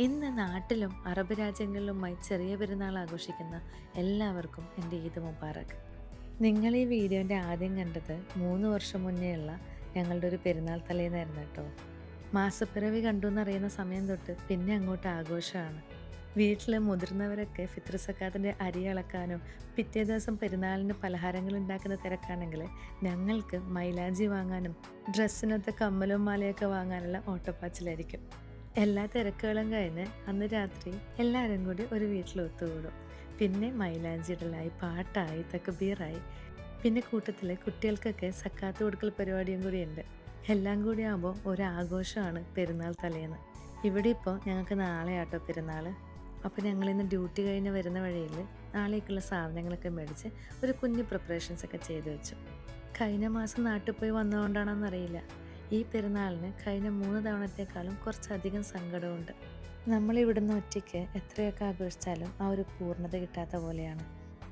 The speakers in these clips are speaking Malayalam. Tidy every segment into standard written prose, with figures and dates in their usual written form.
ഇന്ന് നാട്ടിലും അറബ് രാജ്യങ്ങളിലുമായി ചെറിയ പെരുന്നാൾ ആഘോഷിക്കുന്ന എല്ലാവർക്കും എൻ്റെ ഈദ് മുബാറക്. നിങ്ങൾ ഈ വീഡിയോൻ്റെ ആദ്യം കണ്ടത് 3 വർഷം മുന്നേയുള്ള ഞങ്ങളുടെ ഒരു പെരുന്നാൾ തലേന്നായിരുന്നു കേട്ടോ. മാസപ്പിറവി കണ്ടു എന്നറിയുന്ന സമയം തൊട്ട് പിന്നെ അങ്ങോട്ട് ആഘോഷമാണ്. വീട്ടിൽ മുതിർന്നവരൊക്കെ ഫിത്ർ സക്കാത്തിൻ്റെ അരി അളക്കാനും പിറ്റേ ദിവസം പെരുന്നാളിന് പലഹാരങ്ങൾ ഉണ്ടാക്കുന്ന തിരക്കാണെങ്കിൽ, ഞങ്ങൾക്ക് മൈലാഞ്ചി വാങ്ങാനും ഡ്രസ്സിനൊത്ത കമ്മലും മാലയൊക്കെ വാങ്ങാനുള്ള ഓട്ടപ്പാച്ചിലായിരിക്കും. എല്ലാ തിരക്കുകളും കഴിഞ്ഞ് അന്ന് രാത്രി എല്ലാവരും കൂടി ഒരു വീട്ടിൽ ഒത്തുകൂടും. പിന്നെ മൈലാഞ്ചി ഇടലായി, പാട്ടായി, തക്ബീറായി. പിന്നെ കൂട്ടത്തിൽ കുട്ടികൾക്കൊക്കെ സക്കാത്ത് കൊടുക്കൽ പരിപാടിയും കൂടിയുണ്ട്. എല്ലാം കൂടി ആകുമ്പോൾ ഒരാഘോഷമാണ് പെരുന്നാൾ തലേന്ന്. ഇവിടെ ഇപ്പോൾ ഞങ്ങൾക്ക് നാളെ ആട്ടോ പെരുന്നാൾ. അപ്പോൾ ഞങ്ങളിന്ന് ഡ്യൂട്ടി കഴിഞ്ഞ് വരുന്ന വഴിയിൽ നാളേക്കുള്ള സാധനങ്ങളൊക്കെ മേടിച്ച് ഒരു കുഞ്ഞു പ്രിപ്പറേഷൻസ് ഒക്കെ ചെയ്തു വെച്ചു. കഴിഞ്ഞ മാസം നാട്ടിൽ പോയി വന്നതുകൊണ്ടാണെന്നറിയില്ല, ഈ പെരുന്നാളിന് കഴിഞ്ഞ 3 തവണത്തേക്കാളും കുറച്ചധികം സങ്കടമുണ്ട്. നമ്മളിവിടുന്ന് ഒറ്റയ്ക്ക് എത്രയൊക്കെ ആഘോഷിച്ചാലും ആ ഒരു പൂർണ്ണത കിട്ടാത്ത പോലെയാണ്.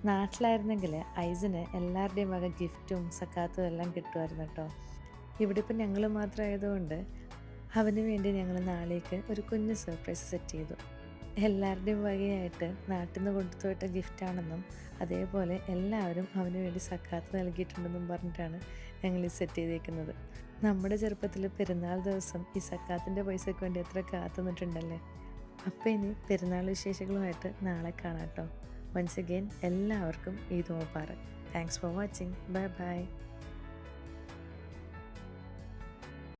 നാട്ടിലായിരുന്നെങ്കിൽ ഐസിന് എല്ലാവരുടെയും വക ഗിഫ്റ്റും സക്കാത്തും എല്ലാം കിട്ടുമായിരുന്നു കേട്ടോ. ഇവിടെ ഇപ്പം ഞങ്ങൾ മാത്രമായതുകൊണ്ട് അവന് വേണ്ടി ഞങ്ങൾ നാളേക്ക് ഒരു കുഞ്ഞ് സർപ്രൈസ് സെറ്റ് ചെയ്തു. എല്ലാവരുടെയും വകയായിട്ട് നാട്ടിൽ നിന്ന് കൊണ്ടുപോയിട്ട് ഗിഫ്റ്റാണെന്നും അതേപോലെ എല്ലാവരും അവന് വേണ്ടി സക്കാത്ത് നൽകിയിട്ടുണ്ടെന്നും പറഞ്ഞിട്ടാണ് ഞങ്ങൾ ഈ സെറ്റ് ചെയ്തേക്കുന്നത്. നമ്മുടെ ചെറുപ്പത്തിൽ പെരുന്നാൾ ദിവസം ഈ സക്കാത്തിൻ്റെ പൈസയ്ക്ക് വേണ്ടി എത്ര കാത്തു നിന്നിട്ടുണ്ടല്ലേ. അപ്പോൾ ഇനി പെരുന്നാൾ വിശേഷങ്ങളുമായിട്ട് നാളെ കാണാം കേട്ടോ. വൺസ് അഗെയിൻ എല്ലാവർക്കും Eid Mubarak. Thanks for watching. Bye bye.